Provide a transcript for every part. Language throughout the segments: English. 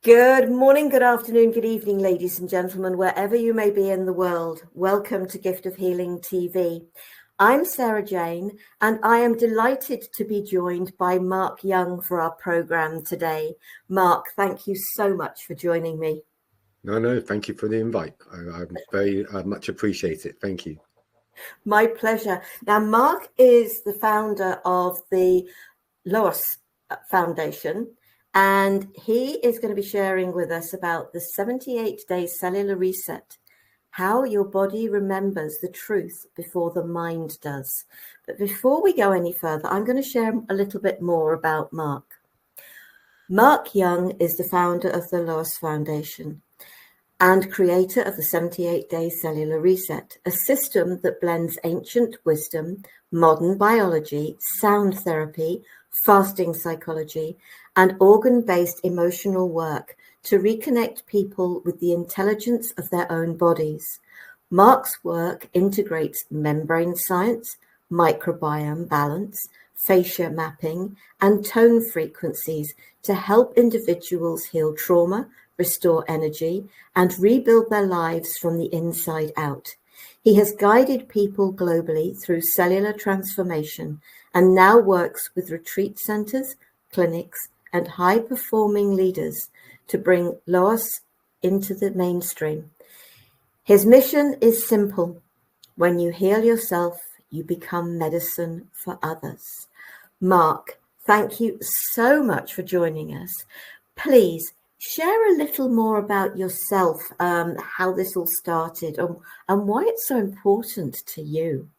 Good morning, good afternoon, good evening, ladies and gentlemen, wherever you may be in the world. Welcome to Gift of Healing TV. I'm Sarah Jane, and I am delighted to be joined by Mark Young for our program today. Mark, thank you so much for joining me. No, thank you for the invite. I very much appreciate it. Thank you. My pleasure. Now, Mark is the founder of the LUOS Foundation, and he is going to be sharing with us about the 78-day cellular reset, how your body remembers the truth before the mind does. But before we go any further, I'm going to share a little bit more about Mark. Mark Young is the founder of the LUOS Foundation and creator of the 78-day cellular reset, a system that blends ancient wisdom, modern biology, sound therapy, fasting psychology, and organ-based emotional work to reconnect people with the intelligence of their own bodies. Mark's work integrates membrane science, microbiome balance, fascia mapping, and tone frequencies to help individuals heal trauma, restore energy, and rebuild their lives from the inside out. He has guided people globally through cellular transformation and now works with retreat centers, clinics, and high-performing leaders to bring LUOS into the mainstream. His mission is simple. When you heal yourself, you become medicine for others. Mark, thank you so much for joining us. Please share a little more about yourself, how this all started, and why it's so important to you.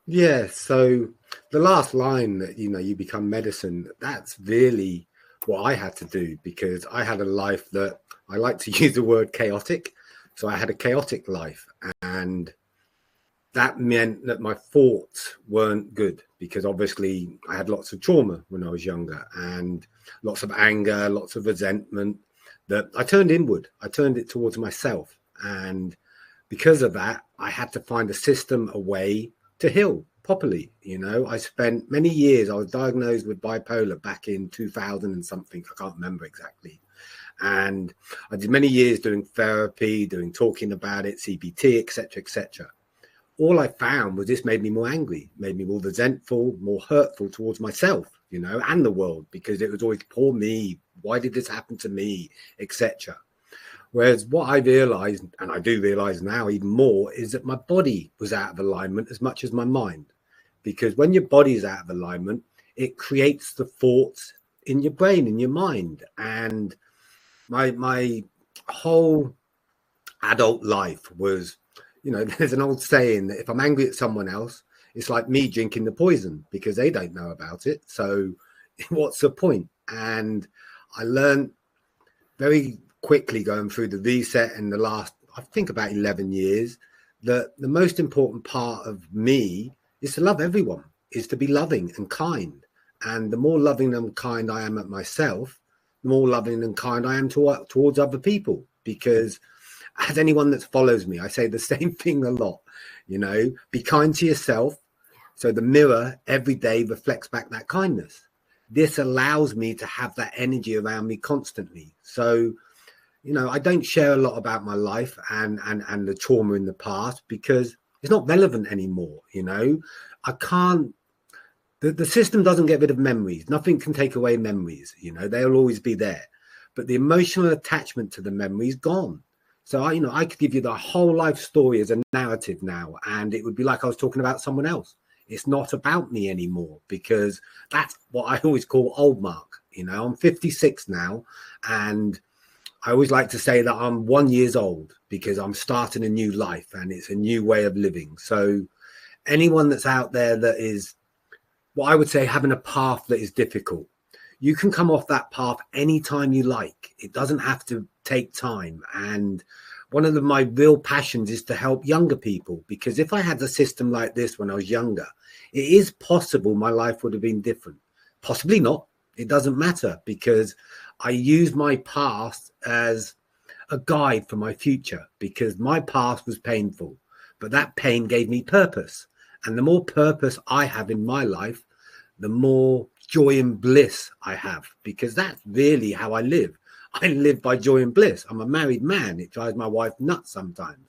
Yeah, so the last line that, you become medicine, that's really what I had to do, because I had a life that I like to use the word chaotic. So I had a chaotic life, and that meant that my thoughts weren't good, because obviously I had lots of trauma when I was younger and lots of anger, lots of resentment that I turned inward. I turned it towards myself. And because of that, I had to find a system, a way to heal properly. I spent many years, I was diagnosed with bipolar back in 2000 and something. I can't remember exactly. And I did many years doing therapy, talking about it, CBT, etc., etc. All I found was this made me more angry, made me more resentful, more hurtful towards myself, and the world, because it was always poor me. Why did this happen to me, etc. Whereas what I realized, and I do realize now even more, is that my body was out of alignment as much as my mind. Because when your body is out of alignment, it creates the thoughts in your brain, in your mind. And my whole adult life was, there's an old saying that if I'm angry at someone else, it's like me drinking the poison, because they don't know about it. So what's the point? And I learned very quickly, going through the reset in the last, I think, about 11 years, that the most important part of me is to love everyone, is to be loving and kind. And the more loving and kind I am at myself, the more loving and kind I am towards other people. Because as anyone that follows me, I say the same thing a lot, be kind to yourself. So the mirror every day reflects back that kindness. This allows me to have that energy around me constantly. So, I don't share a lot about my life and the trauma in the past, because it's not relevant anymore. I can't, the system doesn't get rid of memories. Nothing can take away memories. They'll always be there. But the emotional attachment to the memory is gone. So, I could give you the whole life story as a narrative now, and it would be like I was talking about someone else. It's not about me anymore, because that's what I always call old Mark. I'm 56 now, and I always like to say that I'm 1 year old, because I'm starting a new life and it's a new way of living. So anyone that's out there that is, what I would say, having a path that is difficult, you can come off that path anytime you like. It doesn't have to take time. And one of my real passions is to help younger people, because if I had a system like this when I was younger, it is possible my life would have been different. Possibly not. It doesn't matter, because I use my past as a guide for my future, because my past was painful, but that pain gave me purpose. And the more purpose I have in my life, the more joy and bliss I have, because that's really how I live. I live by joy and bliss. I'm a married man. It drives my wife nuts sometimes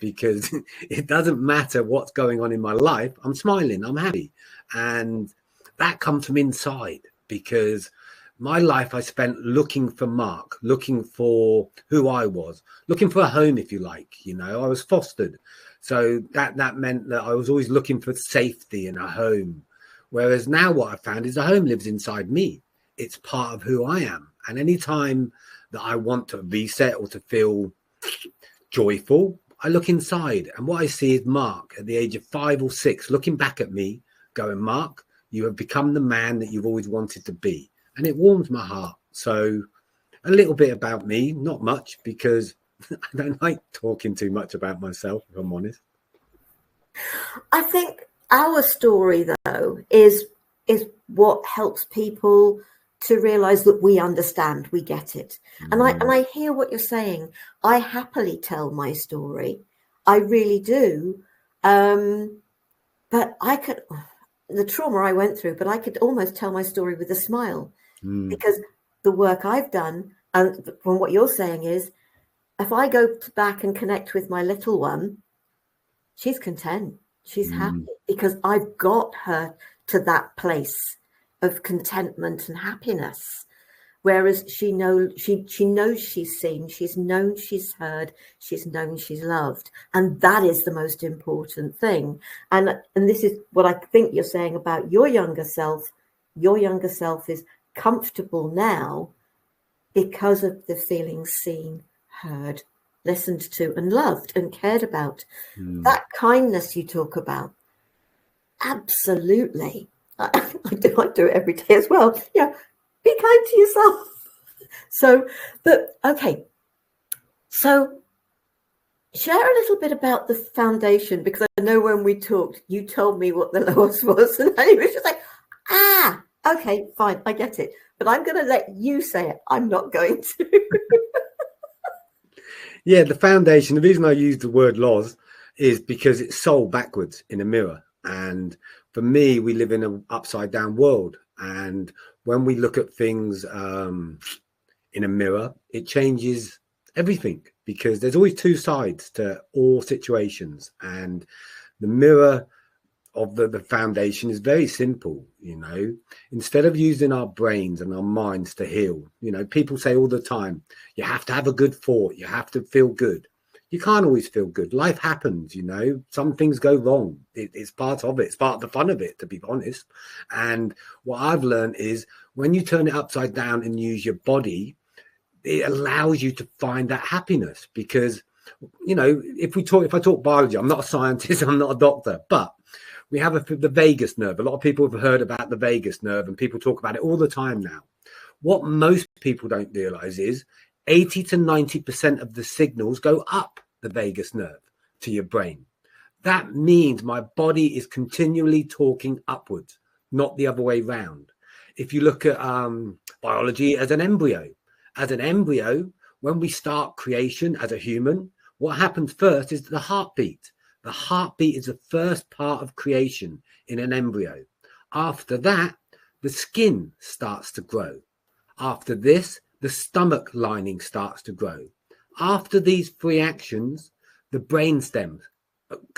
because it doesn't matter what's going on in my life. I'm smiling, I'm happy. And that comes from inside, because my life I spent looking for Mark, looking for who I was, looking for a home, if you like. I was fostered. So that meant that I was always looking for safety in a home. Whereas now what I found is the home lives inside me. It's part of who I am. And anytime that I want to reset or to feel joyful, I look inside. And what I see is Mark at the age of 5 or 6 looking back at me going, Mark, you have become the man that you've always wanted to be. And it warms my heart. So a little bit about me, not much, because I don't like talking too much about myself, if I'm honest. I think our story, though, is what helps people to realize that we understand, we get it. And I hear what you're saying. I happily tell my story. I really do. But the trauma I went through, but I could almost tell my story with a smile, because the work I've done, and from what you're saying is, if I go back and connect with my little one, she's content. She's happy because I've got her to that place of contentment and happiness. Whereas she knows she's seen, she's known she's heard, she's known she's loved. And that is the most important thing. And this is what I think you're saying about your younger self. Your younger self is comfortable now because of the feeling seen, heard, listened to, and loved and cared about. That kindness you talk about, absolutely. I do it every day as well. Yeah, be kind to yourself. So share a little bit about the foundation, because I know when we talked, you told me what the LUOS was, and I was just like, okay, fine, I get it. But I'm going to let you say it. I'm not going to. Yeah, the foundation, the reason I use the word LUOS is because it's sold backwards in a mirror. And for me, we live in an upside down world. And when we look at things in a mirror, it changes everything, because there's always two sides to all situations. And the mirror of the foundation is very simple. Instead of using our brains and our minds to heal, people say all the time, you have to have a good thought, you have to feel good. You can't always feel good. Life happens, some things go wrong. It's part of it. It's part of the fun of it, to be honest. And what I've learned is when you turn it upside down and use your body, it allows you to find that happiness. Because, if I talk biology, I'm not a scientist, I'm not a doctor, but we have the vagus nerve. A lot of people have heard about the vagus nerve, and people talk about it all the time now. What most people don't realize is 80 to 90% of the signals go up the vagus nerve to your brain. That means my body is continually talking upwards, not the other way round. If you look at biology as an embryo, when we start creation as a human, what happens first is the heartbeat. The heartbeat is the first part of creation in an embryo. After that, the skin starts to grow. After this, the stomach lining starts to grow. After these 3 actions, the brainstem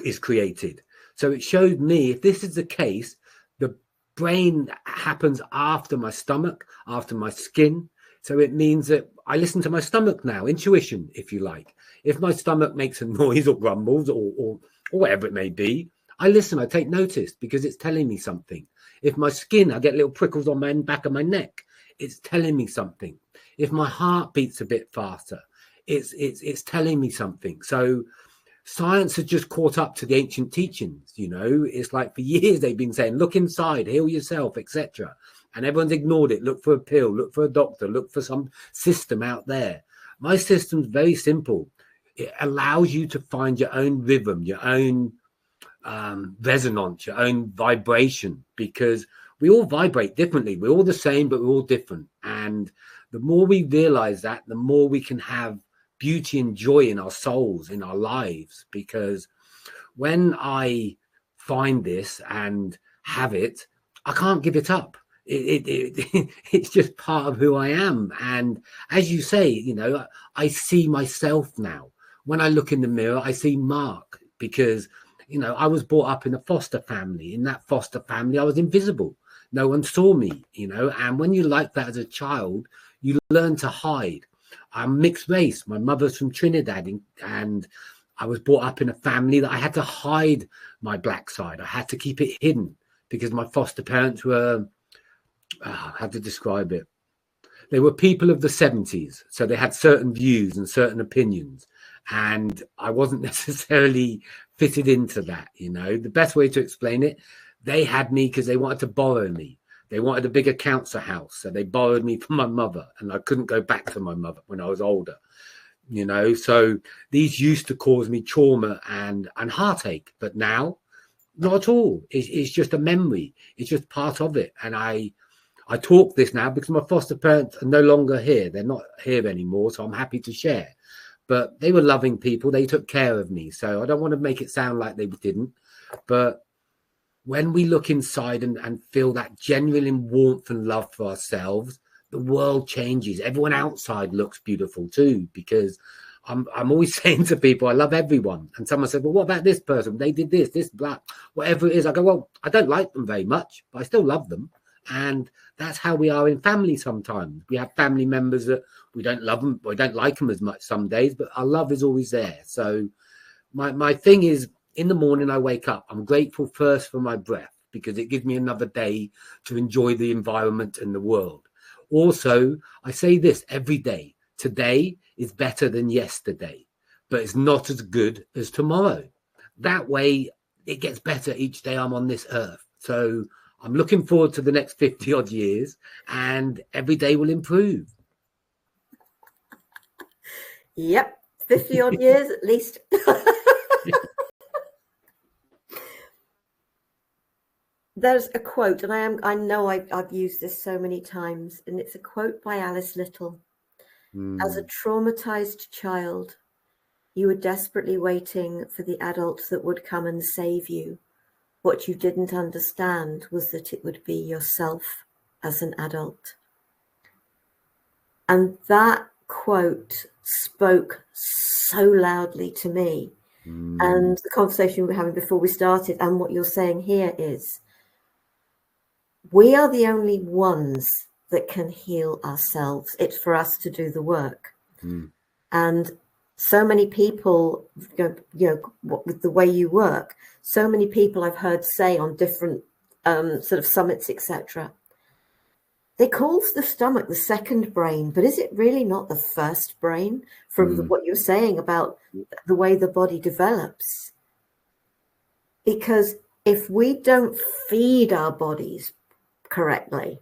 is created. So it showed me, if this is the case, the brain happens after my stomach, after my skin. So it means that I listen to my stomach now, intuition, if you like. If my stomach makes a noise or grumbles or whatever it may be, I listen, I take notice, because it's telling me something. If my skin, I get little prickles on my back of my neck, it's telling me something. If my heart beats a bit faster, it's telling me something. So science has just caught up to the ancient teachings. It's like for years they've been saying, look inside, heal yourself, etc. And everyone's ignored it. Look for a pill, look for a doctor, look for some system out there. My system's very simple. It allows you to find your own rhythm, your own resonance, your own vibration, because we all vibrate differently. We're all the same, but we're all different. And the more we realize that, the more we can have beauty and joy in our souls, in our lives. Because when I find this and have it, I can't give it up. it's just part of who I am. And as you say, you know, I see myself now. When I look in the mirror, I see Mark, because, you know, I was brought up in a foster family. In that foster family, I was invisible. No one saw me, you know, and when you like that as a child, you learn to hide. I'm mixed race. My mother's from Trinidad, and I was brought up in a family that I had to hide my black side. I had to keep it hidden because my foster parents were, how to describe it? They were people of the 70s. So they had certain views and certain opinions. And I wasn't necessarily fitted into that, you know. The best way to explain it, they had me because they wanted to borrow me. They wanted a bigger council house. So they borrowed me from my mother, and I couldn't go back to my mother when I was older. You know, so these used to cause me trauma and heartache, but now not at all. It's just a memory. It's just part of it. And I talk this now because my foster parents are no longer here. They're not here anymore, so I'm happy to share. But they were loving people. They took care of me. So I don't want to make it sound like they didn't. But when we look inside and feel that genuine warmth and love for ourselves, the world changes. Everyone outside looks beautiful too, because I'm always saying to people, I love everyone. And someone said, well, what about this person? They did this, black, whatever it is. I go, well, I don't like them very much, but I still love them. And that's how we are in family sometimes. We have family members that we don't love them, we don't like them as much some days, but our love is always there. So my thing is, in the morning I wake up, I'm grateful first for my breath, because it gives me another day to enjoy the environment and the world. Also, I say this every day: today is better than yesterday, but it's not as good as tomorrow. That way, it gets better each day I'm on this earth. So I'm looking forward to the next 50 odd years, and every day will improve. Yep, 50 odd years at least. There's a quote, and I know I've used this so many times, and it's a quote by Alice Little. As a traumatized child, you were desperately waiting for the adult that would come and save you. What you didn't understand was that it would be yourself as an adult. And that quote spoke so loudly to me. And the conversation we were having before we started, and what you're saying here is, we are the only ones that can heal ourselves. It's for us to do the work. And so many people, with the way you work, so many people I've heard say on different sort of summits, etc., they call the stomach the second brain, but is it really not the first brain? From what you're saying about the way the body develops. Because if we don't feed our bodies correctly,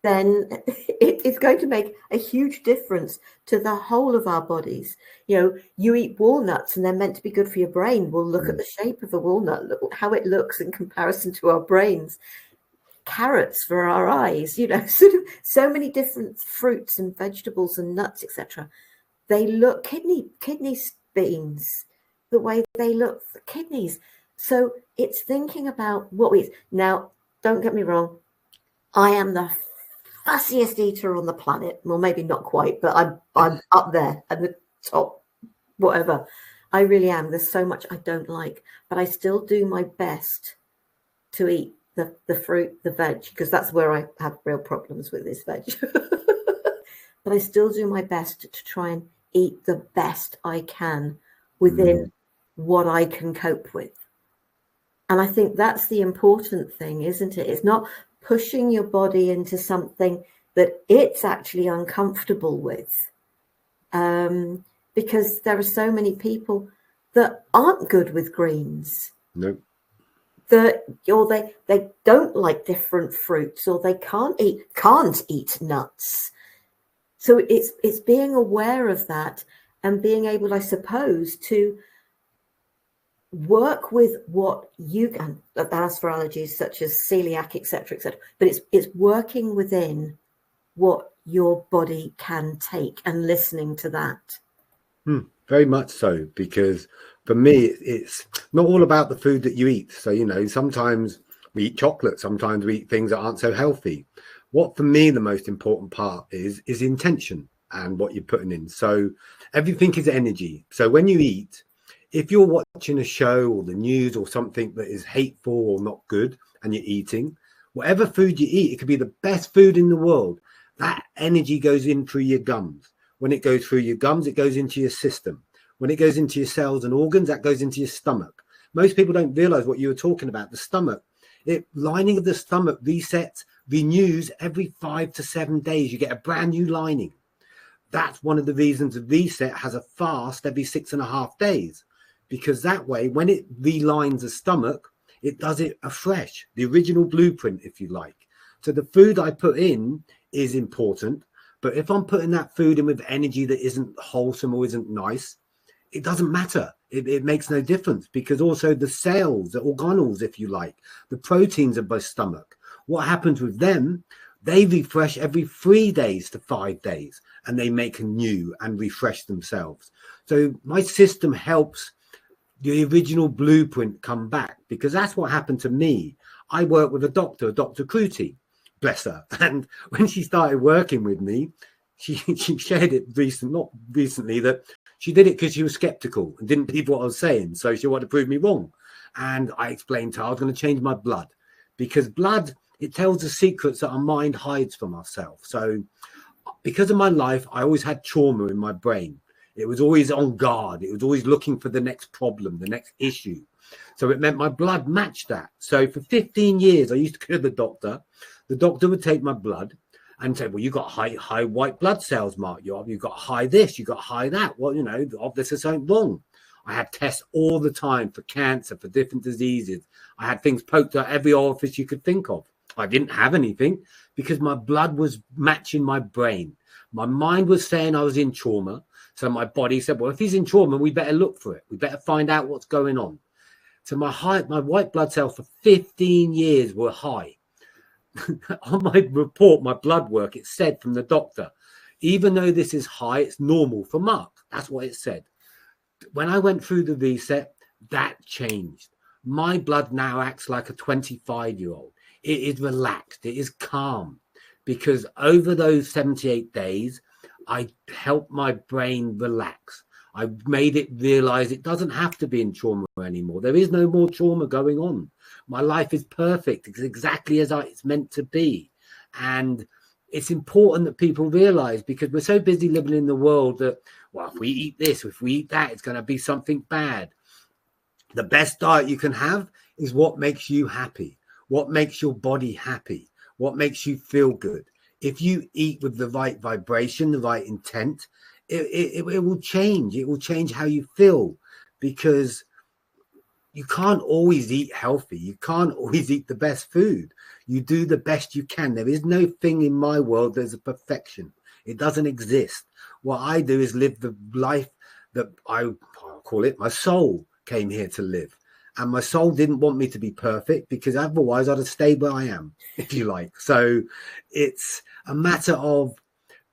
then it's going to make a huge difference to the whole of our bodies. You know, you eat walnuts and they're meant to be good for your brain. We'll look at the shape of a walnut, look how it looks in comparison to our brains. Carrots for our eyes, you know, sort of so many different fruits and vegetables and nuts, etc. They look, kidney beans, the way they look, kidneys. So it's thinking about what we eat. Now, don't get me wrong, I am the fussiest eater on the planet. Well, maybe not quite, but I'm up there at the top, whatever. I really am. There's so much I don't like, but I still do my best to eat the fruit, the veg, because that's where I have real problems with this veg. But I still do my best to try and eat the best I can within what I can cope with. And I think that's the important thing, isn't it? It's not pushing your body into something that it's actually uncomfortable with. Because there are so many people that aren't good with greens. Nope. Or they don't like different fruits, or they can't eat nuts. So it's being aware of that and being able, I suppose, to work with what you can, as for allergies such as celiac, etc., etc. But it's working within what your body can take and listening to that. Very much so, because for me, it's not all about the food that you eat. So, you know, sometimes We eat chocolate. Sometimes we eat things that aren't so healthy. What for me, the most important part is intention and what you're putting in. So everything is energy. So when you eat, if you're watching a show or the news or something that is hateful or not good and you're eating, whatever food you eat, it could be the best food in the world. That energy goes in through your gums. When it goes through your gums, it goes into your system. When it goes into your cells and organs, that goes into your stomach. Most people don't realize what you were talking about. The stomach, the lining of the stomach resets, renews every 5 to 7 days. You get a brand new lining. That's one of the reasons a reset has a fast every 6.5 days, because that way, when it relines the stomach, it does it afresh, the original blueprint, if you like. So the food I put in is important, but if I'm putting that food in with energy that isn't wholesome or isn't nice, it doesn't matter. It makes no difference, because also the cells, the organelles, if you like, the proteins of my stomach, what happens with them, they refresh every 3 days to 5 days, and they make new and refresh themselves. So my system helps the original blueprint come back, because that's what happened to me. I worked with Dr. Kruti, bless her. And when she started working with me, she shared it not recently, that she did it because she was skeptical and didn't believe what I was saying. So she wanted to prove me wrong. And I explained to her I was going to change my blood, because blood, it tells the secrets that our mind hides from ourselves. So because of my life, I always had trauma in my brain. It was always on guard. It was always looking for the next problem, the next issue. So it meant my blood matched that. So for 15 years, I used to go to the doctor. The doctor would take my blood and say, well, you got high white blood cells, Mark. You've got high this, you got high that. Well, this is something wrong. I had tests all the time for cancer, for different diseases. I had things poked at every orifice you could think of. I didn't have anything because my blood was matching my brain. My mind was saying I was in trauma. So my body said, well, if he's in trauma, we better look for it. We better find out what's going on. So my white blood cells for 15 years were high. On my report, my blood work, it said from the doctor, even though this is high, it's normal for Mark. That's what it said. When I went through the reset, that changed. My blood now acts like a 25-year-old. It is relaxed. It is calm, because over those 78 days, I helped my brain relax. I made it realize it doesn't have to be in trauma anymore. There is no more trauma going on. My life is perfect. It's exactly as it's meant to be. And it's important that people realize, because we're so busy living in the world that, well, if we eat this, if we eat that, it's going to be something bad. The best diet you can have is what makes you happy, what makes your body happy, what makes you feel good. If you eat with the right vibration, the right intent, it will change. It will change how you feel, because you can't always eat healthy. You can't always eat the best food. You do the best you can. There is no thing in my world that's a perfection. It doesn't exist. What I do is live the life that I'll call it my soul came here to live. And my soul didn't want me to be perfect, because otherwise I'd have stayed where I am, if you like. So it's a matter of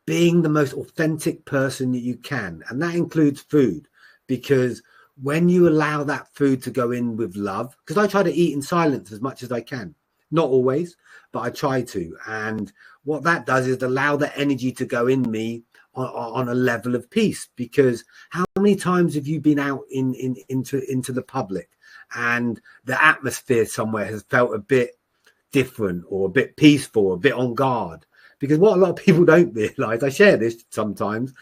being the most authentic person that you can. And that includes food, because when you allow that food to go in with love, because I try to eat in silence as much as I can, not always, but I try to. And what that does is allow the energy to go in me on a level of peace. Because how many times have you been out into the public and the atmosphere somewhere has felt a bit different or a bit peaceful, or a bit on guard? Because what a lot of people don't realize, I share this sometimes,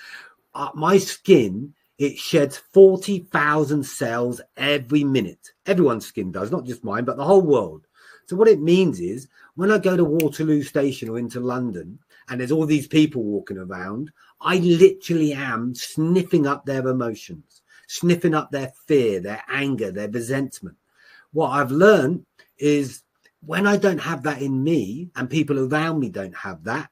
my skin, it sheds 40,000 cells every minute. Everyone's skin does, not just mine, but the whole world. So what it means is, when I go to Waterloo Station or into London and there's all these people walking around, I literally am sniffing up their emotions, sniffing up their fear, their anger, their resentment. What I've learned is, when I don't have that in me and people around me don't have that,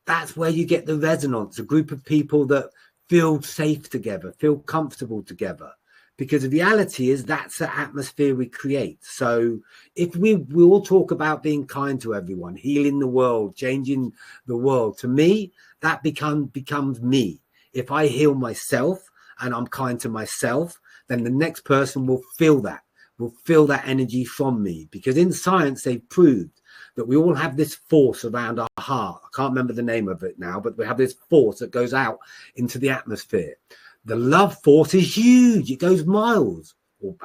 that's where you get the resonance, a group of people that feel safe together, feel comfortable together. Because the reality is, that's the atmosphere we create. So if we all talk about being kind to everyone, healing the world, changing the world, to me, that becomes me. If I heal myself and I'm kind to myself, then the next person will feel that. will feel that energy from me, because in science they've proved that we all have this force around our heart. I can't remember the name of it now, but we have this force that goes out into the atmosphere. The love force is huge. It goes miles or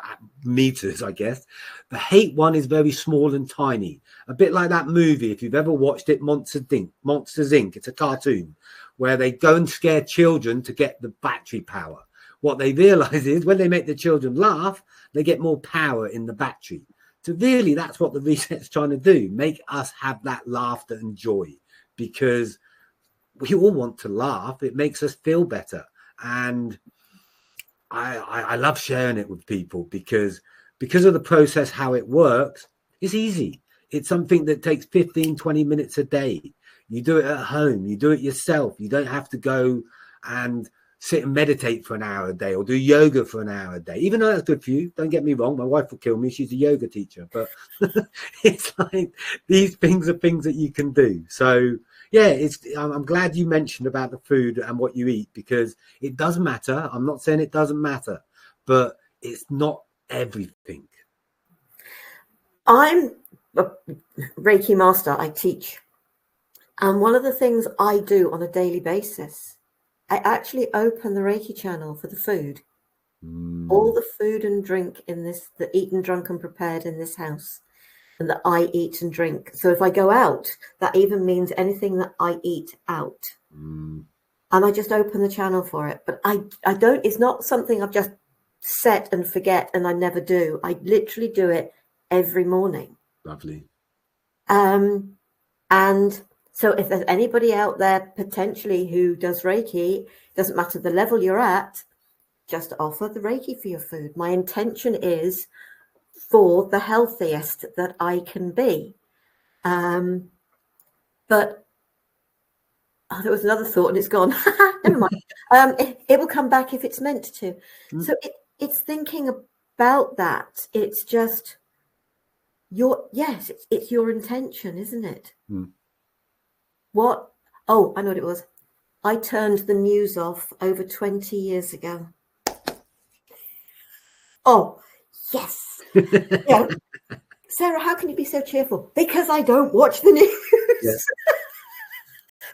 meters, I guess. The hate one is very small and tiny, a bit like that movie, if you've ever watched it, Monsters Inc. It's a cartoon where they go and scare children to get the battery power. What they realize is when they make the children laugh, they get more power in the battery. So really, that's what the reset's trying to do, make us have that laughter and joy, because we all want to laugh. It makes us feel better. And I love sharing it with people because of the process, how it works. It's easy. It's something that takes 15, 20 minutes a day. You do it at home. You do it yourself. You don't have to go and sit and meditate for an hour a day or do yoga for an hour a day, even though that's good for you. Don't get me wrong. My wife will kill me. She's a yoga teacher, but it's like these things are things that you can do. So yeah, I'm glad you mentioned about the food and what you eat, because it does matter. I'm not saying it doesn't matter, but it's not everything. I'm a Reiki master. I teach. And one of the things I do on a daily basis, I actually open the Reiki channel for the food. All the food and drink in this, the eaten, drunk and prepared in this house, and that I eat and drink. So if I go out, that even means anything that I eat out. And I just open the channel for it. But I don't, it's not something I've just set and forget and I never do. I literally do it every morning. Lovely. And so if there's anybody out there potentially who does Reiki, doesn't matter the level you're at, just offer the Reiki for your food. My intention is for the healthiest that I can be. But there was another thought and it's gone. Never mind. It will come back if it's meant to. So it's thinking about that. It's just it's your intention, isn't it? What? Oh, I know what it was. I turned the news off over 20 years ago. Oh, yes. Yeah. Sarah, how can you be so cheerful? Because I don't watch the news. Yes.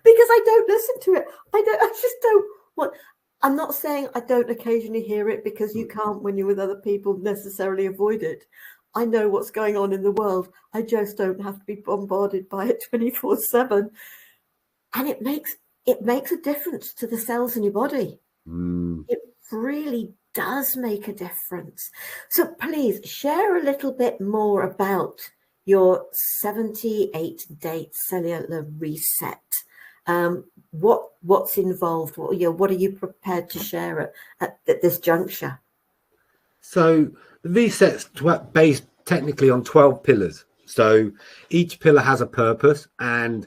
Because I don't listen to it. I just don't want. I'm not saying I don't occasionally hear it, because you can't, when you're with other people, necessarily avoid it. I know what's going on in the world. I just don't have to be bombarded by it 24/7. And it makes a difference to the cells in your body. It really does make a difference. So please share a little bit more about your 78-day cellular reset. What's involved? What are you prepared to share at this juncture? So the reset's based technically on 12 pillars. So each pillar has a purpose, and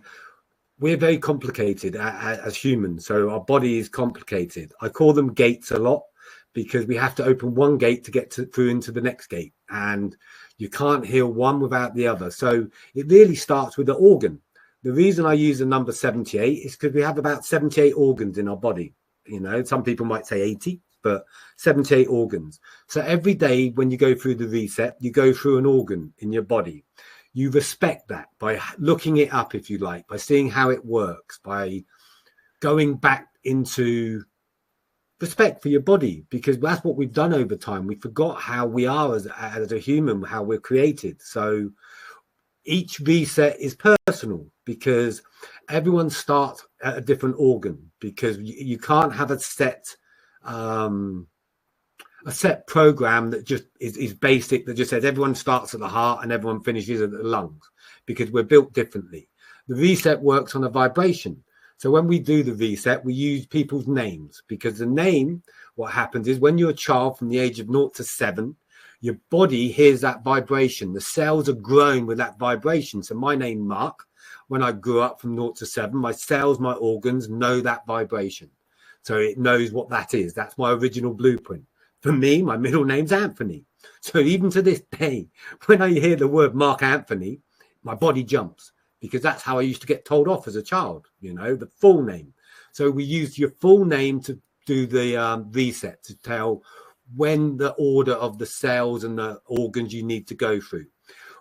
we're very complicated as humans. So our body is complicated. I call them gates a lot, because we have to open one gate to get through into the next gate, and you can't heal one without the other. So it really starts with the organ. The reason I use the number 78 is because we have about 78 organs in our body. You know, some people might say 80, but 78 organs. So every day when you go through the reset, you go through an organ in your body. You respect that by looking it up, if you like, by seeing how it works, by going back into respect for your body, because that's what we've done over time. We forgot how we are as a human, how we're created. So each reset is personal, because everyone starts at a different organ, because you can't have a set program that just is basic, that just says everyone starts at the heart and everyone finishes at the lungs, because we're built differently. The reset works on a vibration. So when we do the reset, we use people's names, because the name, what happens is when you're a child from the age of 0 to 7, your body hears that vibration. The cells are growing with that vibration. So my name, Mark, when I grew up from 0 to 7, my cells, my organs know that vibration. So it knows what that is. That's my original blueprint. For me, my middle name's Anthony. So even to this day, when I hear the word Mark Anthony, my body jumps, because that's how I used to get told off as a child, you know, the full name. So we used your full name to do the reset, to tell when the order of the cells and the organs you need to go through.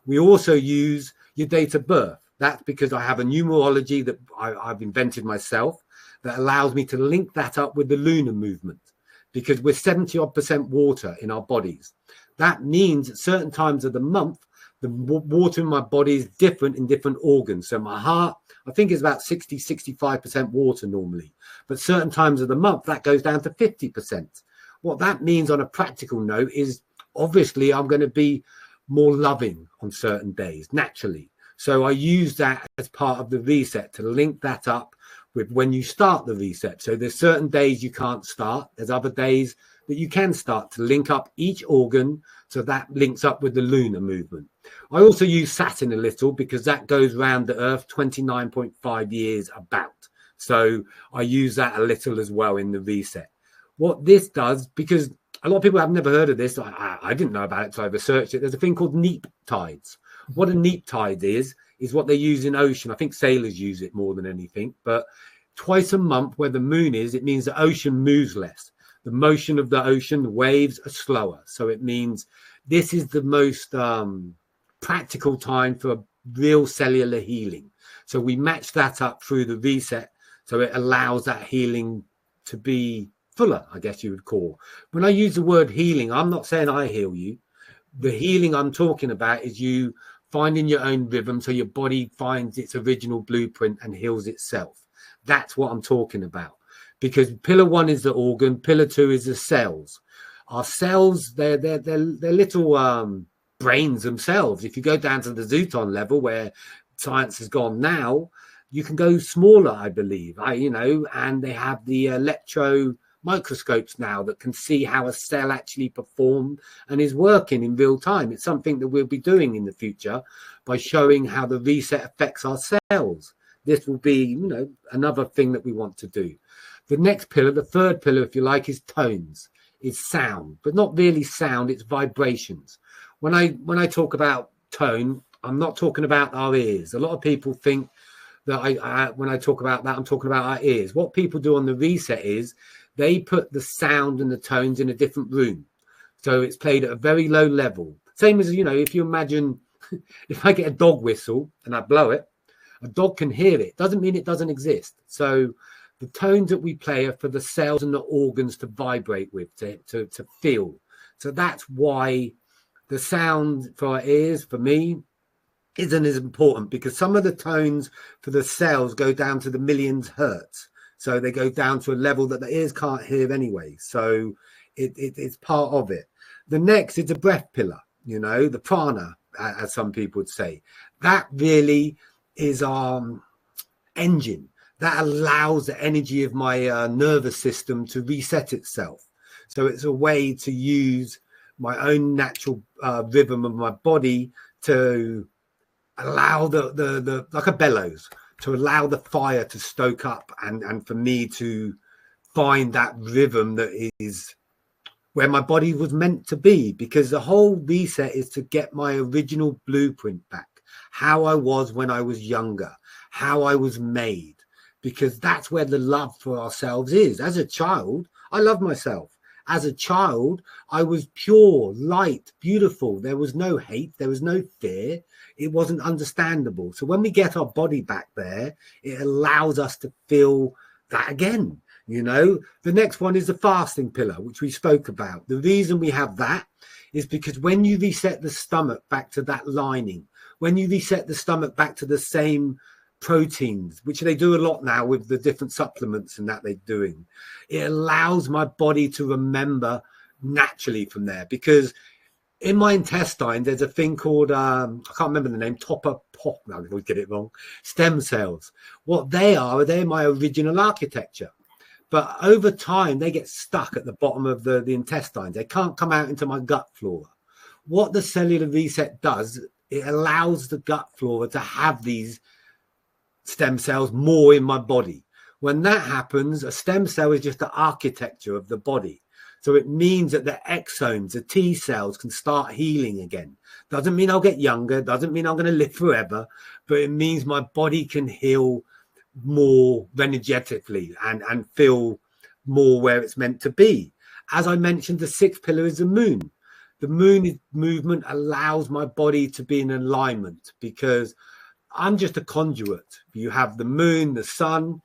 We also use your date of birth. That's because I have a numerology that I've invented myself that allows me to link that up with the lunar movement, because we're 70% water in our bodies. That means at certain times of the month, the water in my body is different in different organs. So my heart, I think, is about 65% water normally. But certain times of the month, that goes down to 50%. What that means on a practical note is obviously I'm going to be more loving on certain days, naturally. So I use that as part of the reset to link that up with when you start the reset. So there's certain days you can't start. There's other days that you can start to link up each organ. So that links up with the lunar movement. I also use Saturn a little because that goes around the Earth 29.5 years about. So I use that a little as well in the reset. What this does, because a lot of people have never heard of this, I didn't know about it, so I researched it. There's a thing called neap tides. What a neap tide is what they use in ocean. I think sailors use it more than anything. But twice a month where the moon is, it means the ocean moves less. The motion of the ocean, the waves are slower. So it means this is the most practical time for real cellular healing. So we match that up through the reset. So it allows that healing to be fuller, I guess you would call. When I use the word healing, I'm not saying I heal you. The healing I'm talking about is you finding your own rhythm so your body finds its original blueprint and heals itself. That's what I'm talking about. Because pillar 1 is the organ, pillar 2 is the cells. Our cells, they're little brains themselves. If you go down to the Zooton level where science has gone now, you can go smaller, I believe. And they have the electro microscopes now that can see how a cell actually performed and is working in real time. It's something that we'll be doing in the future by showing how the reset affects our cells. This will be, another thing that we want to do. The next pillar, the third pillar, if you like, is tones, is sound, but not really sound, it's vibrations. When I talk about tone, I'm not talking about our ears. A lot of people think that when I talk about that, I'm talking about our ears. What people do on the reset is they put the sound and the tones in a different room. So it's played at a very low level. Same as, if you imagine, if I get a dog whistle and I blow it, a dog can hear it. Doesn't mean it doesn't exist. So the tones that we play are for the cells and the organs to vibrate with, to feel. So that's why the sound for our ears, for me, isn't as important, because some of the tones for the cells go down to the millions hertz. So they go down to a level that the ears can't hear anyway. So it's part of it. The next is the breath pillar, the prana, as some people would say. That really is our engine that allows the energy of my nervous system to reset itself. So it's a way to use my own natural rhythm of my body to allow the like a bellows, to allow the fire to stoke up and for me to find that rhythm that is where my body was meant to be, because the whole reset is to get my original blueprint back, how I was when I was younger, how I was made, because that's where the love for ourselves is. As a child, I love myself. As a child, I was pure, light, beautiful. There was no hate. There was no fear. It wasn't understandable. So when we get our body back there, it allows us to feel that again. The next one is the fasting pillar, which we spoke about. The reason we have that is because when you reset the stomach back to that lining, when you reset the stomach back to the same proteins, which they do a lot now with the different supplements and that they're doing, it allows my body to remember naturally from there. Because in my intestine, there's a thing called, I can't remember the name, I always get it wrong, stem cells. What they're my original architecture. But over time, they get stuck at the bottom of the intestines. They can't come out into my gut flora. What the cellular reset does, it allows the gut flora to have these stem cells more in my body. When that happens, a stem cell is just the architecture of the body. So it means that the exomes, the T cells, can start healing again. Doesn't mean I'll get younger, doesn't mean I'm going to live forever, but it means my body can heal more energetically and feel more where it's meant to be. As I mentioned, the sixth pillar is the moon. The moon movement allows my body to be in alignment because I'm just a conduit. You have the moon, the sun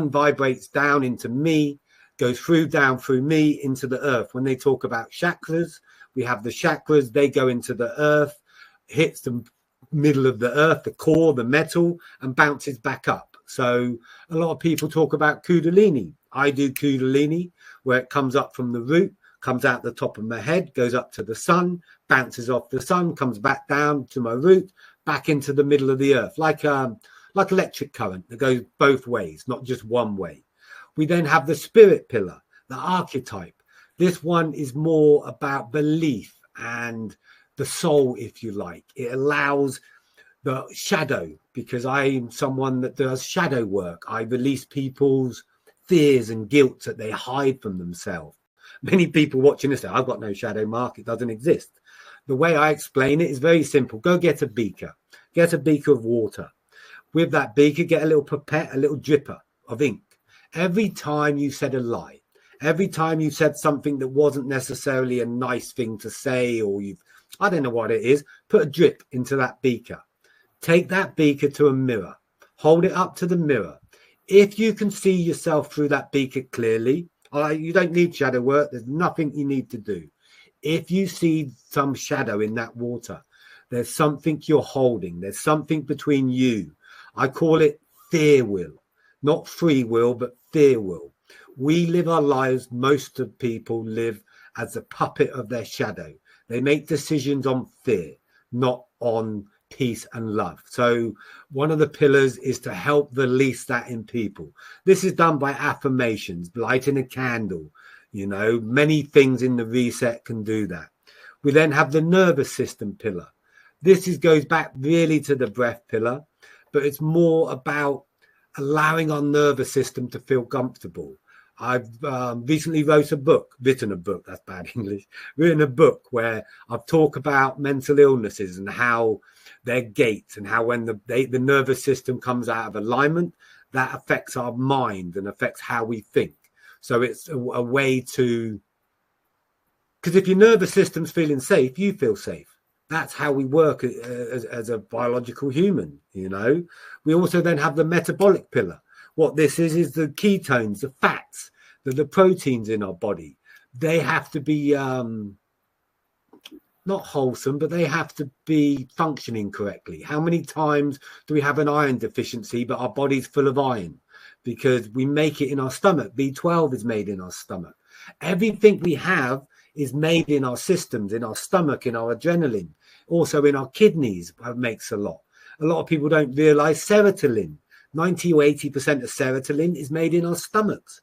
vibrates down into me, goes down through me into the earth. When they talk about chakras, we have the chakras, they go into the earth, hits the middle of the earth, the core, the metal, and bounces back up. So a lot of people talk about Kundalini. I do Kundalini, where it comes up from the root, comes out the top of my head, goes up to the sun, bounces off the sun, comes back down to my root, back into the middle of the earth, like electric current that goes both ways, not just one way. We then have the spirit pillar, the archetype. This one is more about belief and the soul, if you like. It allows the shadow, because I'm someone that does shadow work. I release people's fears and guilt that they hide from themselves. Many people watching this say, I've got no shadow, Mark, it doesn't exist. The way I explain it is very simple. Go get a beaker of water. With that beaker, get a little pipette, a little dripper of ink. Every time you said a lie, every time you said something that wasn't necessarily a nice thing to say, or I don't know what it is, put a drip into that beaker. Take that beaker to a mirror. Hold it up to the mirror. If you can see yourself through that beaker clearly, you don't need shadow work. There's nothing you need to do. If you see some shadow in that water, there's something you're holding. There's something between you. I call it fear will, not free will, but fear will. We live our lives, most of people live as a puppet of their shadow. They make decisions on fear, not on peace and love. So one of the pillars is to help release that in people. This is done by affirmations, lighting a candle, many things in the reset can do that. We then have the nervous system pillar. This goes back really to the breath pillar, but it's more about allowing our nervous system to feel comfortable. I've recently written a book where I've talked about mental illnesses and how their gates and how when the nervous system comes out of alignment, that affects our mind and affects how we think. So it's a way to, because if your nervous system's feeling safe, you feel safe. That's how we work as a biological human, We also then have the metabolic pillar. What this is the ketones, the fats, the proteins in our body. They have to be not wholesome, but they have to be functioning correctly. How many times do we have an iron deficiency, but our body's full of iron? Because we make it in our stomach. B12 is made in our stomach. Everything we have is made in our systems, in our stomach, in our adrenaline, also in our kidneys. Makes a lot. A lot of people don't realize serotonin. 90 or 80% of serotonin is made in our stomachs.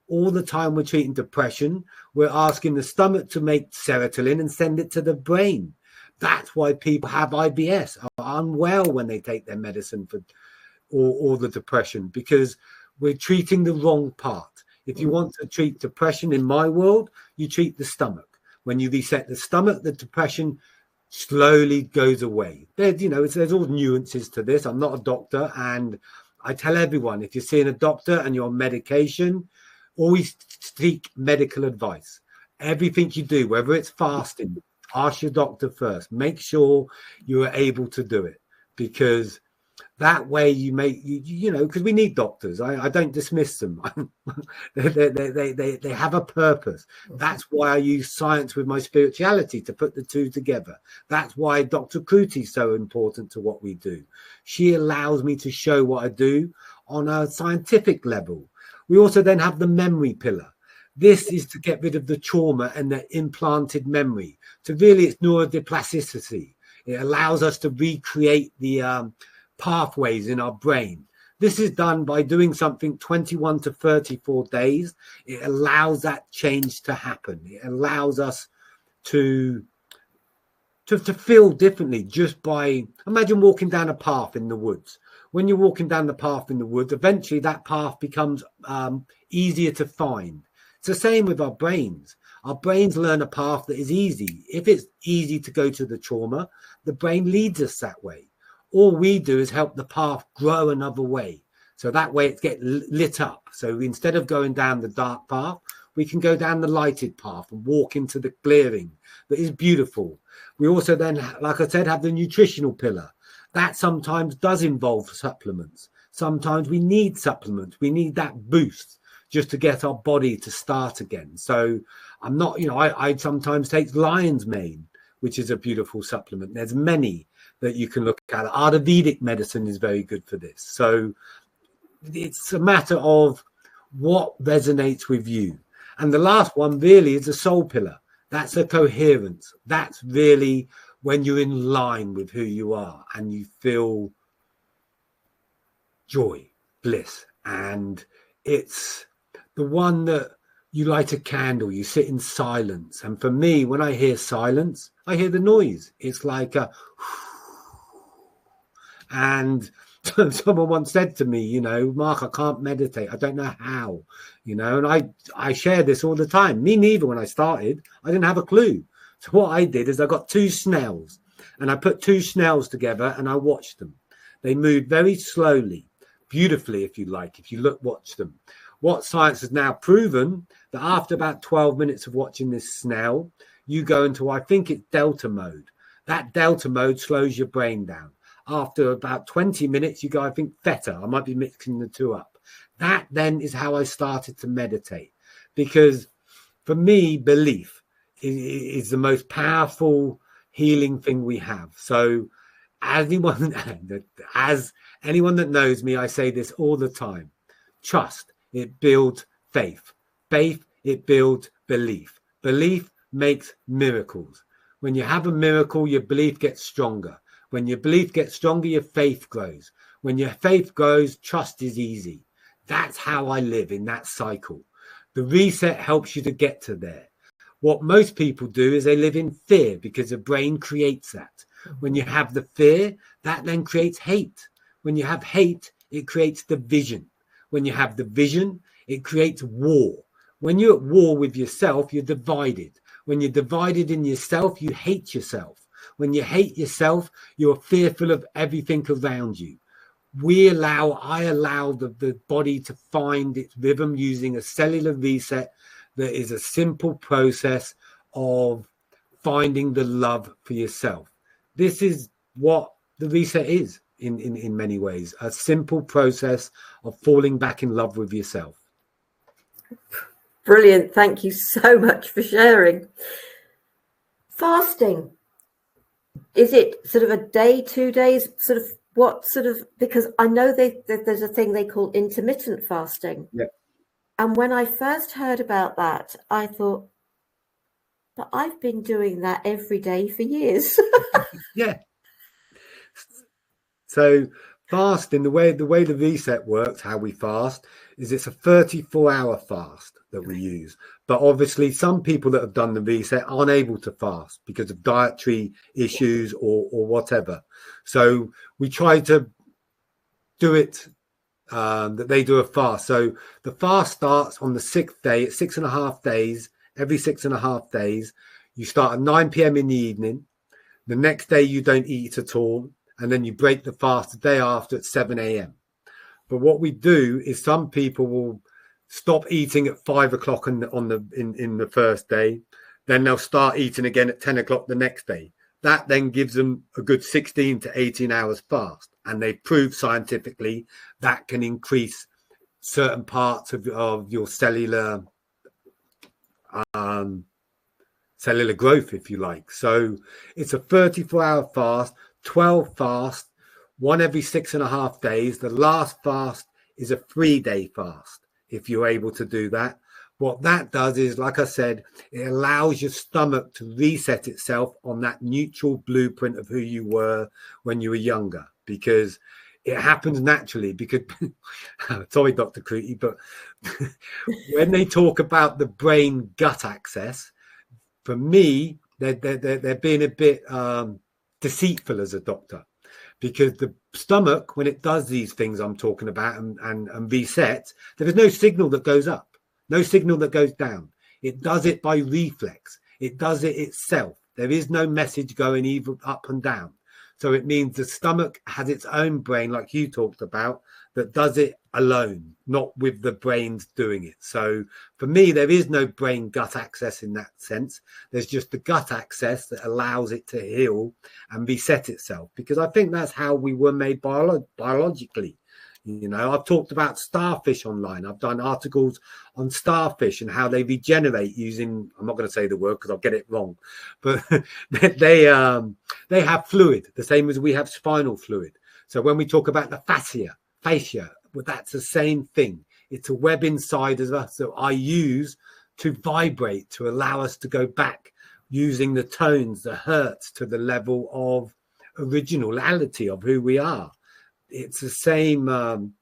All the time we're treating depression, we're asking the stomach to make serotonin and send it to the brain. That's why people have IBS, are unwell when they take their medicine for or the depression, because we're treating the wrong part. If you want to treat depression in my world, you treat the stomach. When you reset the stomach, the depression slowly goes away. There's all nuances to this. I'm not a doctor, and I tell everyone, if you're seeing a doctor and you're on medication, always seek medical advice. Everything you do, whether it's fasting, ask your doctor first. Make sure you are able to do it, because that way because we need doctors. I don't dismiss them. they have a purpose. That's why I use science with my spirituality to put the two together. That's why Dr. Kruti is so important to what we do. She allows me to show what I do on a scientific level. We also then have the memory pillar. This is to get rid of the trauma and the implanted memory. So really it's neuroplasticity. It allows us to recreate the pathways in our brain. This is done by doing something 21 to 34 days. It allows that change to happen. It allows us to feel differently just by, imagine walking down a path in the woods. When you're walking down the path in the woods, eventually that path becomes easier to find. It's the same with our brains. Our brains learn a path that is easy. If it's easy to go to the trauma, the brain leads us that way. All we do is help the path grow another way. So that way it gets lit up. So instead of going down the dark path, We can go down the lighted path and walk into the clearing that is beautiful. We also then, like I said, have the nutritional pillar. That sometimes does involve supplements. Sometimes we need supplements. We need that boost just to get our body to start again. So I'm not, I sometimes take lion's mane, which is a beautiful supplement. There's many that you can look at. Ayurvedic medicine is very good for this. So it's a matter of what resonates with you. And the last one really is the soul pillar. That's a coherence. That's really when you're in line with who you are and you feel joy, bliss. And it's the one that you light a candle, you sit in silence. And for me, when I hear silence, I hear the noise. It's like a... And someone once said to me, Mark, I can't meditate. I don't know how, and I share this all the time. Me neither. When I started, I didn't have a clue. So what I did is I got two snails and I put two snails together and I watched them. They moved very slowly, beautifully, if you like, if you watch them. What science has now proven that after about 12 minutes of watching this snail, you go into, I think it's delta mode. That delta mode slows your brain down. After about 20 minutes, you go, I think, theta. I might be mixing the two up. That then is how I started to meditate. Because for me, belief is the most powerful healing thing we have. So as anyone that knows me, I say this all the time. Trust, it builds faith. Faith, it builds belief. Belief makes miracles. When you have a miracle, your belief gets stronger. When your belief gets stronger, your faith grows. When your faith grows, trust is easy. That's how I live in that cycle. The reset helps you to get to there. What most people do is they live in fear because the brain creates that. When you have the fear, that then creates hate. When you have hate, it creates division. When you have division, it creates war. When you're at war with yourself, you're divided. When you're divided in yourself, you hate yourself. When you hate yourself, you're fearful of everything around you. I allow the body to find its rhythm using a cellular reset that is a simple process of finding the love for yourself. This is what the reset is in many ways, a simple process of falling back in love with yourself. Brilliant. Thank you so much for sharing. Fasting. Is it sort of a day, 2 days, sort of what sort of, because I know there's a thing they call intermittent fasting. Yeah. And when I first heard about that, I thought, but I've been doing that every day for years. Yeah. So fasting, the way the reset works, how we fast, is it's a 34-hour fast that we use. But obviously some people that have done the reset aren't able to fast because of dietary issues or whatever. So we try to do it that they do a fast. So the fast starts on the 6th day. It's 6.5 days. Every 6.5 days, you start at 9 p.m. in the evening. The next day you don't eat at all. And then you break the fast the day after at 7 a.m. But what we do is some people will stop eating at 5 o'clock in the first day. Then they'll start eating again at 10 o'clock the next day. That then gives them a good 16 to 18 hours fast. And they've proved scientifically that can increase certain parts of your cellular growth, if you like. So it's a 34-hour fast, 12 fast, one every 6.5 days. The last fast is a 3-day fast, if you're able to do that. What that does is, like I said, it allows your stomach to reset itself on that neutral blueprint of who you were when you were younger, because it happens naturally. Because sorry, Dr. Kruti, but when they talk about the brain gut access, for me, they're being a bit deceitful as a doctor, because the stomach, when it does these things I'm talking about and resets, there is no signal that goes up, no signal that goes down. It does it by reflex. It does it itself. There is no message going either up and down. So it means the stomach has its own brain, like you talked about, that does it alone, not with the brains doing it. So for me, there is no brain gut access in that sense. There's just the gut access that allows it to heal and reset itself, because I think that's how we were made biologically. You know, I've talked about starfish online. I've done articles on starfish and how they regenerate using, I'm not going to say the word because I'll get it wrong, but they have fluid, the same as we have spinal fluid. So when we talk about the fascia, well, that's the same thing. It's a web inside of us that I use to vibrate, to allow us to go back using the tones, the hertz, to the level of originality of who we are. It's the same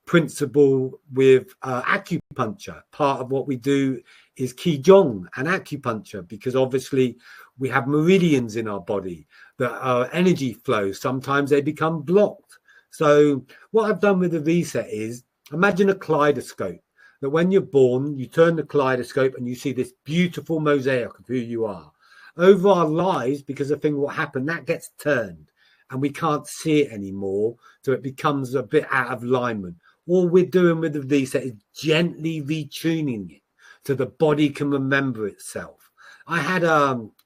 principle with acupuncture. Part of what we do is Qigong and acupuncture, because obviously we have meridians in our body that are energy flow. Sometimes they become blocked. So what I've done with the reset is, imagine a kaleidoscope, that when you're born, you turn the kaleidoscope and you see this beautiful mosaic of who you are. Over our lives, because of things what happened, that gets turned and we can't see it anymore. So it becomes a bit out of alignment. All we're doing with the reset is gently retuning it so the body can remember itself. I had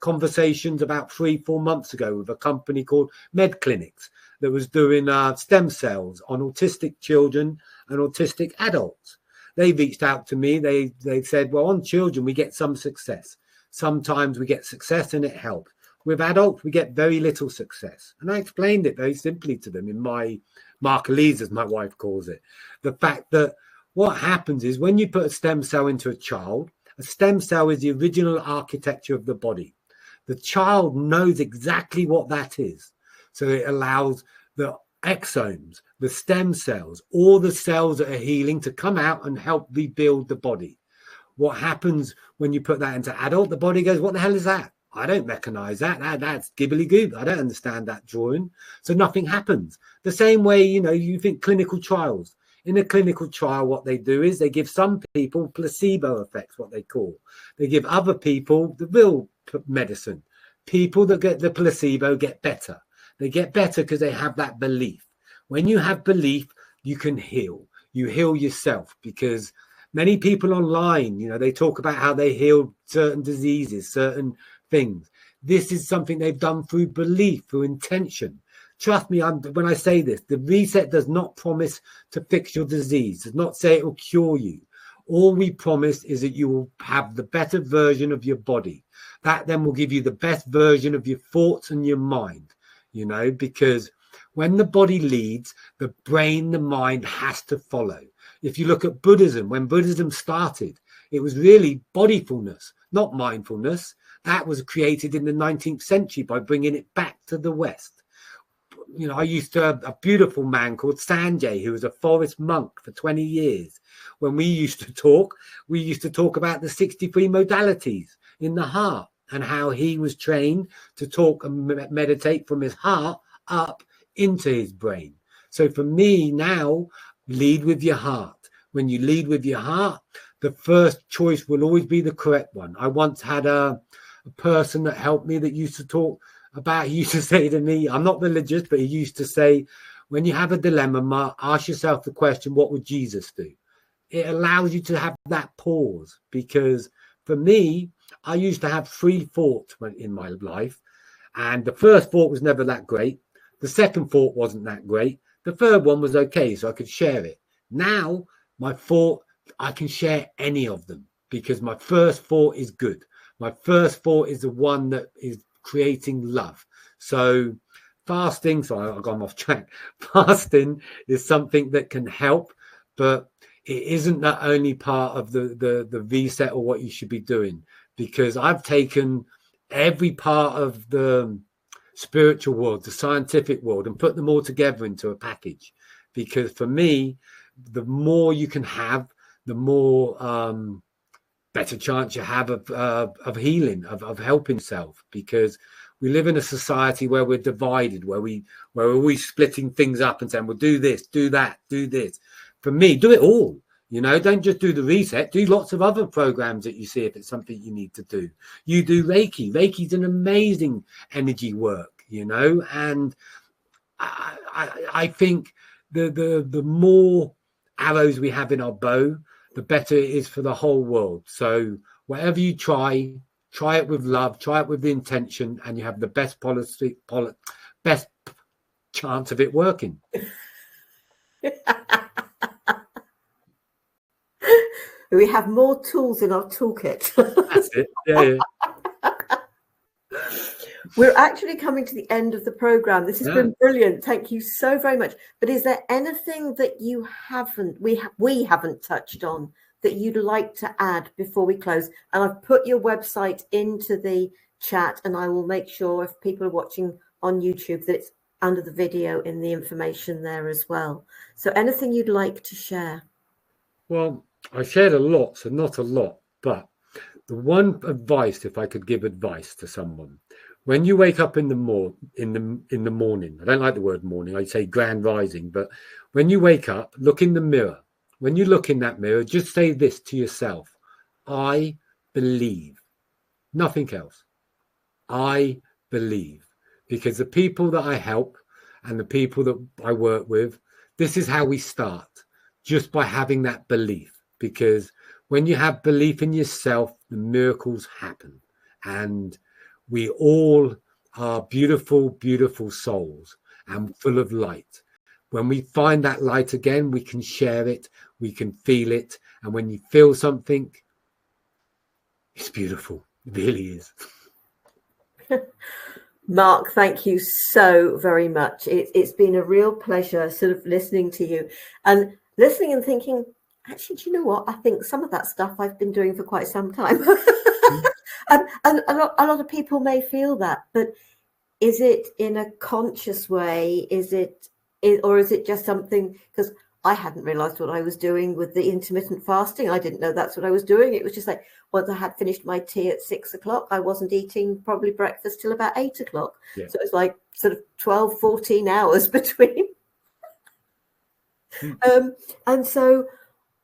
conversations about 3-4 months ago with a company called Med Clinics that was doing stem cells on autistic children and autistic adults. They reached out to me. They said, well, on children, we get some success. Sometimes we get success and it helps. With adults, we get very little success. And I explained it very simply to them in my Markleese, as my wife calls it. The fact that what happens is when you put a stem cell into a child, a stem cell is the original architecture of the body. The child knows exactly what that is. So it allows the exomes, the stem cells, all the cells that are healing to come out and help rebuild the body. What happens when you put that into adult? The body goes, what the hell is that? I don't recognize that. That's gibbly goob. I don't understand that drawing. So nothing happens. The same way, you know, you think clinical trials. In a clinical trial, what they do is they give some people placebo effects, what they call. They give other people the real medicine. People that get the placebo get better. They get better because they have that belief. When you have belief, you can heal. You heal yourself, because many people online, you know, they talk about how they heal certain diseases, certain things. This is something they've done through belief, through intention. Trust me, when I say this, the reset does not promise to fix your disease, does not say it will cure you. All we promise is that you will have the better version of your body. That then will give you the best version of your thoughts and your mind, you know, because when the body leads, the brain, the mind has to follow. If you look at Buddhism, when Buddhism started, it was really bodyfulness, not mindfulness. That was created in the 19th century by bringing it back to the West. You know, I used to have a beautiful man called Sanjay, who was a forest monk for 20 years. When we used to talk about the 63 modalities in the heart and how he was trained to talk and meditate from his heart up into his brain. So for me now, lead with your heart. When you lead with your heart, the first choice will always be the correct one. I once had a person that helped me that used to talk about, he used to say to me, I'm not religious, but he used to say, when you have a dilemma, Mark, ask yourself the question, what would Jesus do? It allows you to have that pause, because for me, I used to have 3 thoughts in my life, and the first thought was never that great. The second thought wasn't that great. The third one was okay, so I could share it. Now, my thought, I can share any of them, because my first thought is good. My first thought is the one that is creating love. So fasting, so I've gone off track. Fasting is something that can help, but it isn't the only part of the reset or what you should be doing, because I've taken every part of the spiritual world, the scientific world, and put them all together into a package. Because for me, the more you can have, the more better chance you have of healing, of helping self, because we live in a society where we're divided, where we're always splitting things up and saying, well, do this, do that, do this. For me, do it all. You know, don't just do the reset, do lots of other programs that you see if it's something you need to do. You do Reiki. Reiki's an amazing energy work, you know, and I think the more arrows we have in our bow, the better it is for the whole world. So whatever you try it with love, try it with the intention, and you have the best best chance of it working. We have more tools in our toolkit. That's it. Yeah. We're actually coming to the end of the program. This has been brilliant. Thank you so very much. But is there anything that you haven't, we haven't touched on that you'd like to add before we close? And I've put your website into the chat, and I will make sure if people are watching on YouTube that it's under the video in the information there as well. So anything you'd like to share? Well, I shared a lot, so not a lot, but the one advice, if I could give advice to someone, when you wake up in the morning, I don't like the word morning, I say grand rising, but when you wake up, look in the mirror. When you look in that mirror, just say this to yourself: I believe. Nothing else. I believe. Because the people that I help and the people that I work with, this is how we start, just by having that belief. Because when you have belief in yourself, the miracles happen. And we all are beautiful, beautiful souls and full of light. When we find that light again, we can share it, we can feel it. And when you feel something, it's beautiful. It really is. Mark, thank you so very much. It's been a real pleasure sort of listening to you and listening and thinking, actually, do you know what? I think some of that stuff I've been doing for quite some time. And a lot of people may feel that, but is it in a conscious way? Or is it just something, because I hadn't realized what I was doing with the intermittent fasting. I didn't know that's what I was doing. It was just like, once I had finished my tea at 6 o'clock, I wasn't eating probably breakfast till about 8 o'clock. Yeah. So it was like sort of 12, 14 hours between. And so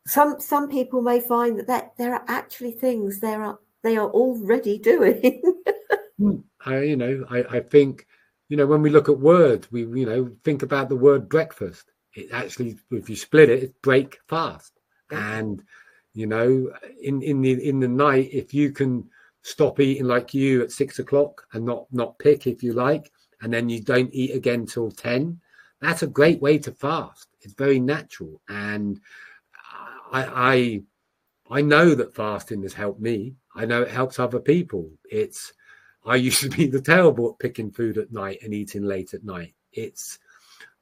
some people may find that there are actually things they are already doing. I think, when we look at words, we, think about the word breakfast. It actually, if you split it, it's break fast. Yeah. And, in the night, if you can stop eating like you at 6 o'clock and not pick, if you like, and then you don't eat again till 10, that's a great way to fast. It's very natural. And I know that fasting has helped me. I know it helps other people. I used to be terrible at picking food at night and eating late at night. It's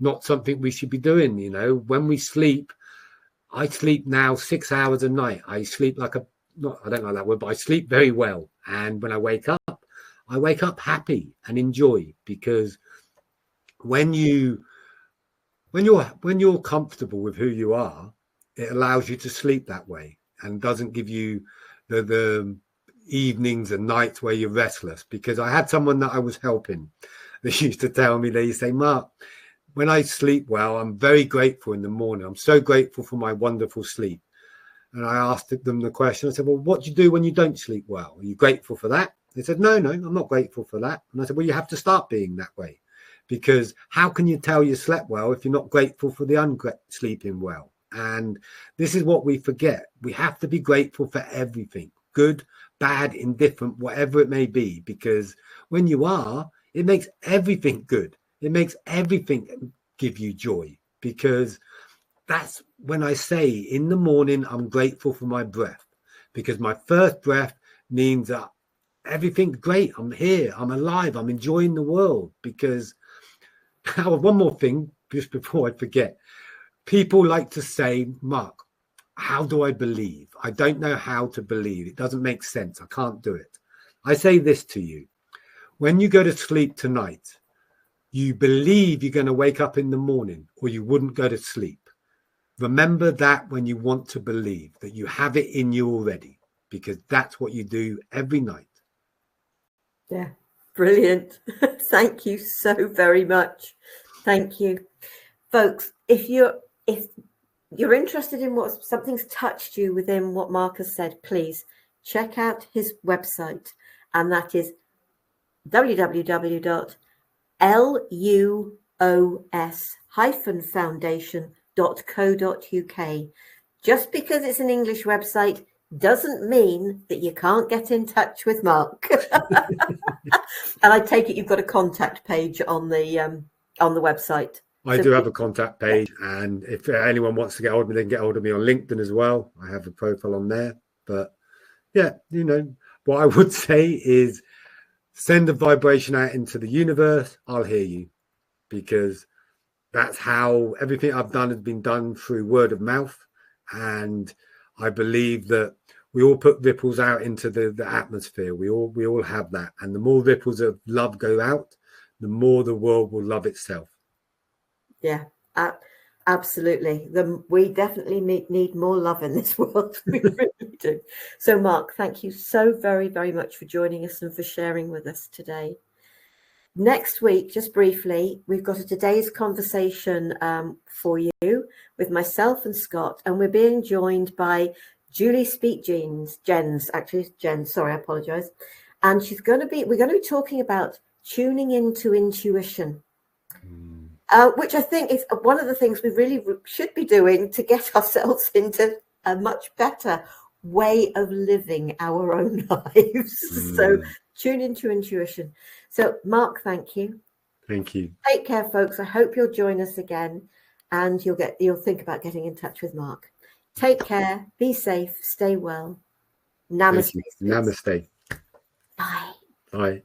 not something we should be doing. When we sleep, I sleep now 6 hours a night. I sleep I don't like that word, but I sleep very well. And when I wake up happy and enjoy, because when you're comfortable with who you are, it allows you to sleep that way and doesn't give you the evenings and nights where you're restless. Because I had someone that I was helping that used to tell me, they used to say, Mark, when I sleep well, I'm very grateful in the morning. I'm so grateful for my wonderful sleep. And I asked them the question. I said, well, what do you do when you don't sleep well? Are you grateful for that? They said, no, I'm not grateful for that. And I said, well, you have to start being that way. Because how can you tell you slept well if you're not grateful for the sleeping well? And this is what we forget. We have to be grateful for everything, good, bad, indifferent, whatever it may be. Because when you are, it makes everything good. It makes everything give you joy. Because that's when I say in the morning, I'm grateful for my breath. Because my first breath means that everything's great. I'm here. I'm alive. I'm enjoying the world. Because one more thing, just before I forget. People like to say, Mark, how do I believe? I don't know how to believe. It doesn't make sense. I can't do it. I say this to you. When you go to sleep tonight, you believe you're going to wake up in the morning or you wouldn't go to sleep. Remember that when you want to believe, that you have it in you already, because that's what you do every night. Yeah, brilliant. Thank you so very much. Thank you. Folks, if you're interested in what something's touched you within what Mark has said, please check out his website, and that is www.luos loos-foundation.co.uk. Just because it's an English website doesn't mean that you can't get in touch with Mark. And I take it you've got a contact page on the website. I do have a contact page, and if anyone wants to get hold of me, they can get hold of me on LinkedIn as well. I have a profile on there. But yeah, you know, what I would say is send a vibration out into the universe. I'll hear you, because that's how everything I've done has been done, through word of mouth. And I believe that we all put ripples out into the atmosphere. We all have that. And the more ripples of love go out, the more the world will love itself. Yeah, absolutely. We definitely need more love in this world. We really do. So, Mark, thank you so very, very much for joining us and for sharing with us today. Next week, just briefly, we've got a today's conversation for you with myself and Scott, and we're being joined by Julie Jens, sorry, I apologize. And we're going to be talking about tuning into intuition. Which I think is one of the things we really should be doing to get ourselves into a much better way of living our own lives. So tune into intuition. So Mark, thank you. Thank you. Take care, folks. I hope you'll join us again, and you'll think about getting in touch with Mark. Take care. Be safe. Stay well. Namaste. Namaste. Bye. Bye.